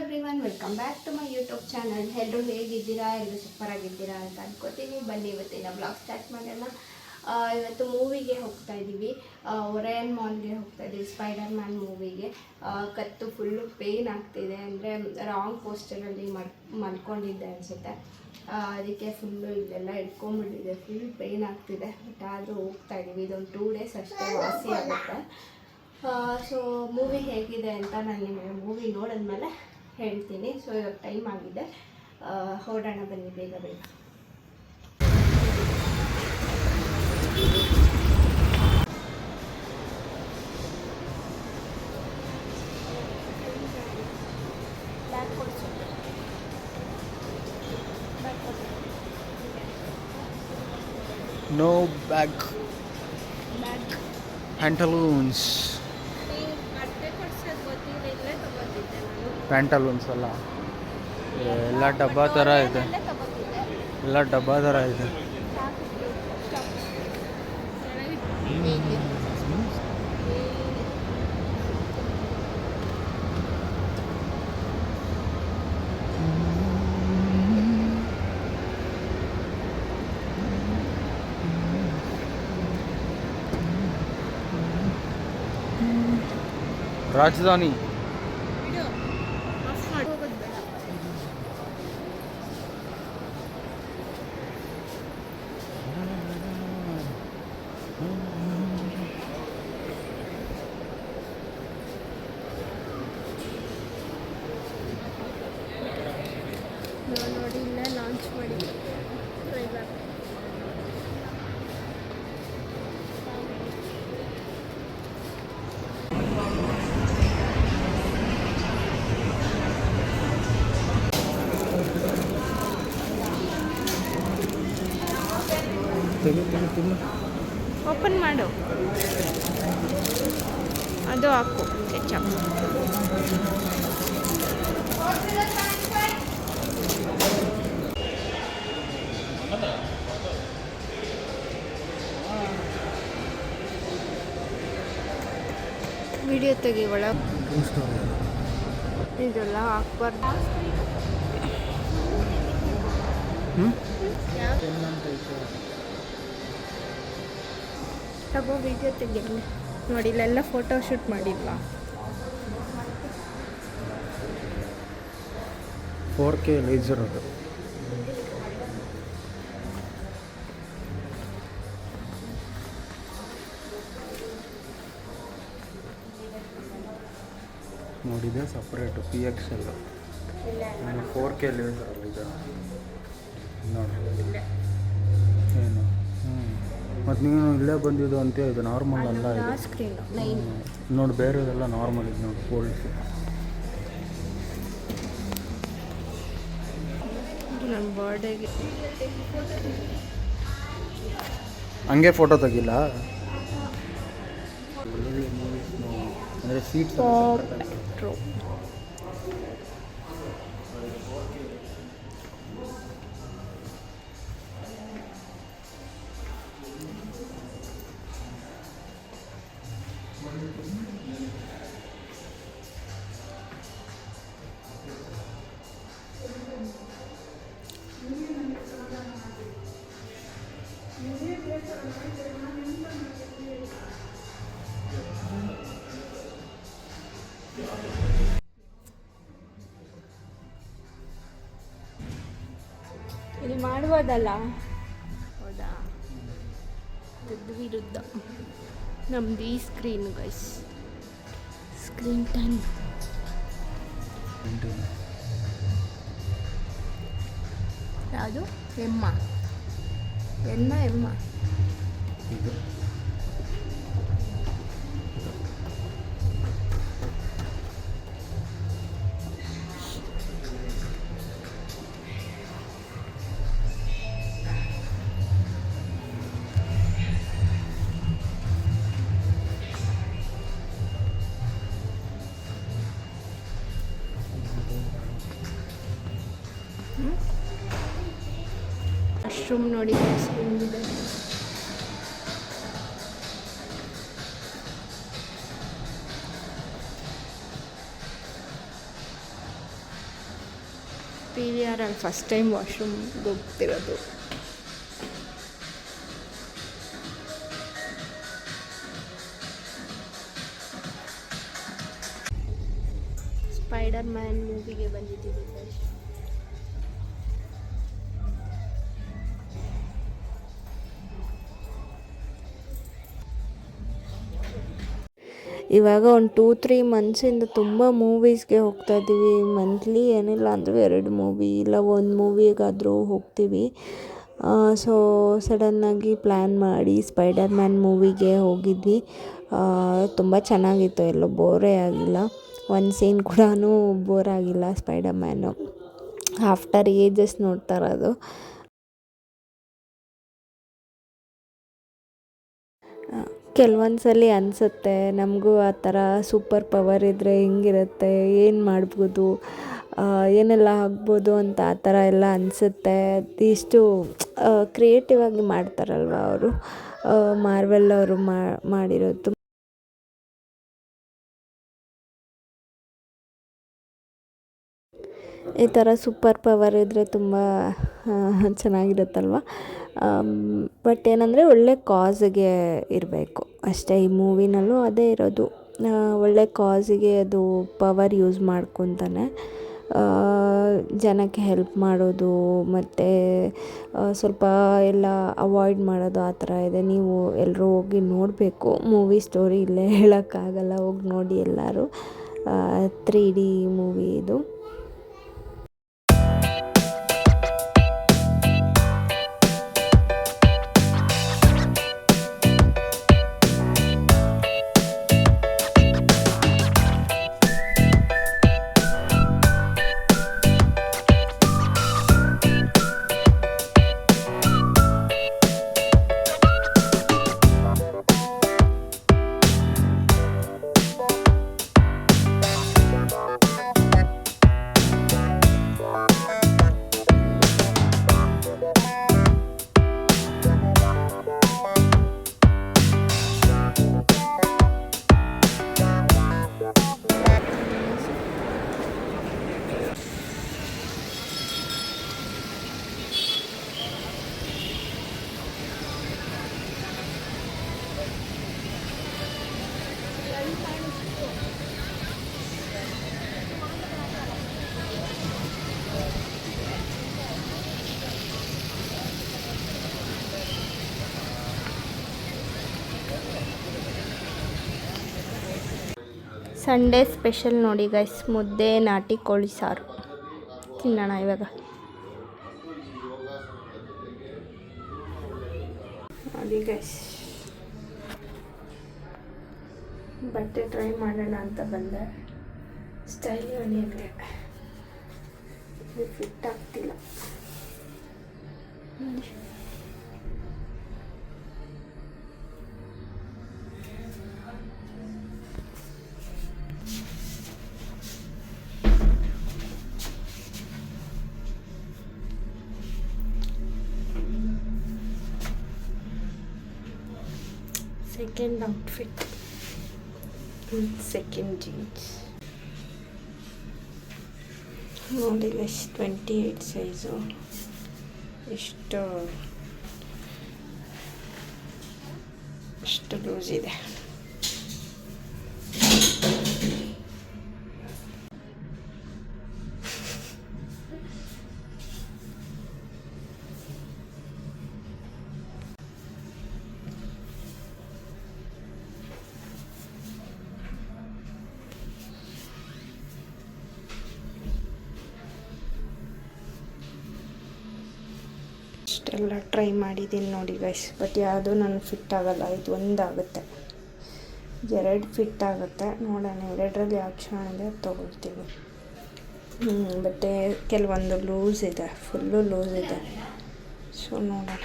Everyone, welcome back to my YouTube channel. ಎಲ್ಲರೂ ಹೇಗಿದ್ದೀರಾ? ಎಲ್ಲರೂ ಸೂಪರ್ ಆಗಿದ್ದೀರಾ ಅಂತ ಅನ್ಕೋತೀನಿ. ಬನ್ನಿ ಇವತ್ತಿನ ಬ್ಲಾಗ್ ಸ್ಟಾರ್ಟ್ ಮಾಡೋಣ. ಇವತ್ತು ಮೂವಿಗೆ ಹೋಗ್ತಾ ಇದ್ದೀವಿ. ಒರಯನ್ ಮಾಲ್ಗೆ ಹೋಗ್ತಾ ಇದ್ದೀವಿ, ಸ್ಪೈಡರ್ ಮ್ಯಾನ್ ಮೂವಿಗೆ. ಕತ್ತು ಫುಲ್ಲು ಪೇಯ್ನ್ ಆಗ್ತಿದೆ, ಅಂದರೆ ರಾಂಗ್ ಪೋಸ್ಟರಲ್ಲಿ ಮಲ್ಕೊಂಡಿದ್ದೆ ಅನಿಸುತ್ತೆ. ಅದಕ್ಕೆ ಫುಲ್ಲು ಇಲ್ಲೆಲ್ಲ ಇಟ್ಕೊಂಡ್ಬಿಟ್ಟಿದೆ, ಫುಲ್ ಪೇಯ್ನ್ ಆಗ್ತಿದೆ. ಬಟ್ ಆದರೂ ಹೋಗ್ತಾ ಇದ್ದೀವಿ. ಇದೊಂದು 2 days ಅಷ್ಟೇ ವಾಸಿ ಆಗುತ್ತೆ. ಸೊ ಮೂವಿ ಹೇಗಿದೆ ಅಂತ ನಾನು ನಿಮಗೆ ಮೂವಿ ನೋಡಿದ್ಮೇಲೆ ಹೇಳ್ತೀನಿ. ಸೊ ಇವಾಗ ಟೈಮ್ ಆಗಿದೆ, ಹೊರಡೋಣ ಬನ್ನಿ ಬೇಗ ಬೇಗ. No bag. Pantaloons. ಪ್ಯಾಂಟಲೂನ್ಸ್ ಅಲ್ಲ, ಎಲ್ಲ ಡಬ್ಬಾ ಥರ ಇದೆ, ಎಲ್ಲ ಡಬ್ಬಾ ಥರ ಇದೆ. ರಾಜಧಾನಿ ನೋಡಿ, ಇಲ್ಲ ಲಾಂಚ್ ಮಾಡಿ ಓಪನ್ ಮಾಡು, ಅದು ಹಾಕು ಕೆಚಪ್. ವಿಡಿಯೋ ತೆಗಿವಳ, ಇದೆಲ್ಲ ಹಾಕ್ಬಾರ್ದು. ತಗೋ ವಿಡಿಯೋ ತೆಗಿಯಲ್ಲ. ನೋಡಿ, ಇಲ್ಲೆಲ್ಲ ಫೋಟೋ ಶೂಟ್ ಮಾಡಿಲ್ವಾ? 4K ಲೇಸರ್ ಅದು. ನೋಡಿದೆ ಸಪ್ರೇಟು PXL 4K ಲೇಸರ್ ಅಲ್ಲ ಇದು. ನೋಡಿ ಏನು, ಮತ್ತು ನೀನು ಇಲ್ಲೇ ಬಂದಿದ್ದು ಅಂತ ಇದು ನಾರ್ಮಲ್ ಅಲ್ಲ, ಇದು ಸ್ಕ್ರೀನು ನೋಡಿ. ಬೇರೆದೆಲ್ಲ ನಾರ್ಮಲ್ ಇದೆ ನೋಡಿ, ಫೋಲ್ಡ್ಸ್. ನನ್ನ ಬರ್ಡೇಗೆ ಹಂಗೆ ಫೋಟೋ ತೆಗಿಲ್ಲ ಅಂದರೆ ಸೀಟ್ಸ್. ಇಲ್ಲಿ ಮಾಡ್ಬೋದಲ್ಲ, ಹೌದಾ? ವಿರುದ್ಧ ನಮ್ದು ಈ ಸ್ಕ್ರೀನ್ ಗೈಸ್, ಸ್ಕ್ರೀನ್ ಟೈಮ್. ಯಾವುದು ಎಮ್ಮ ಇದು ಮಶ್ರೂಮ್ ನೋಡಿ, ಹೆಂಗಿದೆ. ಪಿ ವಿ ಆರ್ ಅಲ್ಲಿ ಫಸ್ಟ್ ಟೈಮ್ ವಾಶ್ರೂಮ್ಗೆ ಹೋಗ್ತಿರೋದು. ಸ್ಪೈಡರ್ ಮ್ಯಾನ್ ಮೂವಿಗೆ ಬಂದಿದ್ದೀವಿ ಗೈಸ್. ಇವಾಗ ಒಂದು 2-3 ಮಂತ್ಸಿಂದ ತುಂಬ ಮೂವೀಸ್ಗೆ ಹೋಗ್ತಾ ಇದ್ದೀವಿ. ಮಂತ್ಲಿ ಏನಿಲ್ಲ ಅಂದರೂ 2 ಮೂವಿ ಇಲ್ಲ 1 ಮೂವಿಗಾದರೂ ಹೋಗ್ತೀವಿ. ಸೊ ಸಡನ್ನಾಗಿ ಪ್ಲ್ಯಾನ್ ಮಾಡಿ ಸ್ಪೈಡರ್ ಮ್ಯಾನ್ ಮೂವಿಗೆ ಹೋಗಿದ್ವಿ. ತುಂಬ ಚೆನ್ನಾಗಿತ್ತು, ಎಲ್ಲೂ ಬೋರೇ ಆಗಿಲ್ಲ. ಒಂದು ಸೀನ್ ಕೂಡ ಬೋರ್ ಆಗಿಲ್ಲ. ಸ್ಪೈಡರ್ ಮ್ಯಾನು ಆಫ್ಟರ್ ಏಜಸ್ ನೋಡ್ತಾ ಇರೋದು. ಕೆಲವೊಂದು ಸಲ ಅನಿಸುತ್ತೆ ನಮಗೂ ಆ ಥರ ಸೂಪರ್ ಪವರ್ ಇದ್ದರೆ ಹೆಂಗಿರುತ್ತೆ, ಏನು ಮಾಡ್ಬೋದು, ಏನೆಲ್ಲ ಆಗ್ಬೋದು ಅಂತ ಆ ಥರ ಎಲ್ಲ ಅನಿಸುತ್ತೆ. ಇಷ್ಟು ಕ್ರಿಯೇಟಿವ್ ಆಗಿ ಮಾಡ್ತಾರಲ್ವ ಅವರು, ಮಾರ್ವೆಲ್ ಅವರು ಮಾಡಿರೋದು. ಈ ಥರ ಸೂಪರ್ ಪವರ್ ಇದ್ದರೆ ತುಂಬ ಚೆನ್ನಾಗಿರುತ್ತಲ್ವ. ಬಟ್ ಏನಂದರೆ ಒಳ್ಳೆ ಕಾಸಿಗೆ ಇರಬೇಕು ಅಷ್ಟೇ. ಈ ಮೂವಿನಲ್ಲೂ ಅದೇ ಇರೋದು, ಒಳ್ಳೆ ಕಾಸಿಗೆ ಅದು ಪವರ್ ಯೂಸ್ ಮಾಡ್ಕೊತಾನೆ ಜನಕ್ಕೆ ಹೆಲ್ಪ್ ಮಾಡೋದು, ಮತ್ತು ಸ್ವಲ್ಪ ಎಲ್ಲ ಅವಾಯ್ಡ್ ಮಾಡೋದು ಆ ಥರ ಇದೆ. ನೀವು ಎಲ್ಲರೂ ಹೋಗಿ ನೋಡಬೇಕು. ಮೂವಿ ಸ್ಟೋರಿ ಇಲ್ಲೇ ಹೇಳೋಕ್ಕಾಗಲ್ಲ, ಹೋಗಿ ನೋಡಿ ಎಲ್ಲರೂ. 3D ಮೂವಿ ಇದು. ಸಂಡೇ ಸ್ಪೆಷಲ್ ನೋಡಿ ಗೈಸ್, ಮುದ್ದೆ ನಾಟಿ ಕೋಳಿ ಸಾರು ತಿನ್ನೋಣ ಇವಾಗ. ನೋಡಿ ಗೈಸ್, ಬಟ್ಟೆ ಟ್ರೈ ಮಾಡೋಣ ಅಂತ ಬಂದೆ. ಸ್ಟೈಲಿ ಒನಿಯನ್ಗೆ ಇದು ಫಿಟ್ ಆಗ್ತಿಲ್ಲ. ಸೆಕೆಂಡ್ ಔಟ್ಫಿಟ್, ಸೆಕೆಂಡ್ ಜೀನ್ಸ್ ನೋಡಿ ಗೈಸ್. 28 ಸೈಜು, ಎಷ್ಟು ಲೂಸ್ ಇದೆ. ಇಷ್ಟೆಲ್ಲ ಟ್ರೈ ಮಾಡಿದ್ದೀನಿ ನೋಡಿ ಗೈಸ್, ಬಟ್ ಯಾವುದೂ ನನಗೆ ಫಿಟ್ ಆಗೋಲ್ಲ. ಇದು ಒಂದಾಗುತ್ತೆ, 2 ಫಿಟ್ ಆಗುತ್ತೆ. ನೋಡೋಣ 2ರಲ್ಲಿ ಯಾವ್ದು ಚೆನ್ನಾಗಿದೆ ಅದು ತೊಗೊಳ್ತೀವಿ. ಬಟ್ಟೆ ಕೆಲವೊಂದು ಲೂಸ್ ಇದೆ, ಫುಲ್ಲು ಲೂಸ್ ಇದೆ. ಸೊ ನೋಡೋಣ.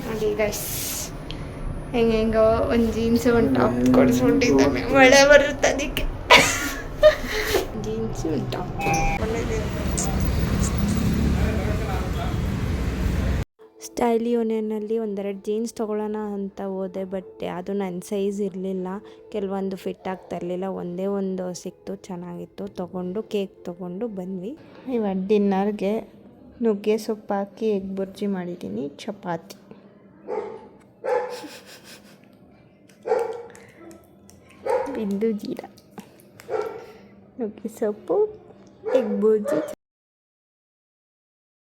ನೋಡಿ ಗೈಸ್, ಹೆಂಗೋ ಒಂದು ಜೀನ್ಸು ಒಂದು ಟಾಪ್ ಕೊಡಿಸ್ಬಿಟ್ಟಿದ್ದಾನೆ. ಮಳೆ ಬರುತ್ತೆ ಅದಕ್ಕೆ. ಜೀನ್ಸು ಒಂದು ಟಾಪ್. ಸ್ಟೈಲ್ ಯೂನಿಯನ್ನಲ್ಲಿ ಒಂದೆರಡು ಜೀನ್ಸ್ ತೊಗೊಳ್ಳೋಣ ಅಂತ ಹೋದೆ, ಬಟ್ ಅದು ನನ್ನ ಸೈಜ್ ಇರಲಿಲ್ಲ, ಕೆಲವೊಂದು ಫಿಟ್ ಆಗ್ತಾ ಇರಲಿಲ್ಲ. ಒಂದೇ ಒಂದು ಸಿಕ್ತು, ಚೆನ್ನಾಗಿತ್ತು, ತೊಗೊಂಡು ಕೇಕ್ ತೊಗೊಂಡು ಬಂದ್ವಿ. ಇವಾಗ ಡಿನ್ನರ್ಗೆ ನುಗ್ಗೆ ಸೊಪ್ಪು ಹಾಕಿ ಎಗ್ ಬುರ್ಜಿ ಮಾಡಿದ್ದೀನಿ, ಚಪಾತಿ. ಬಿಂದು ಜೀರಾ, ನುಗ್ಗೆ ಸೊಪ್ಪು, ಎಗ್ ಬುರ್ಜಿ.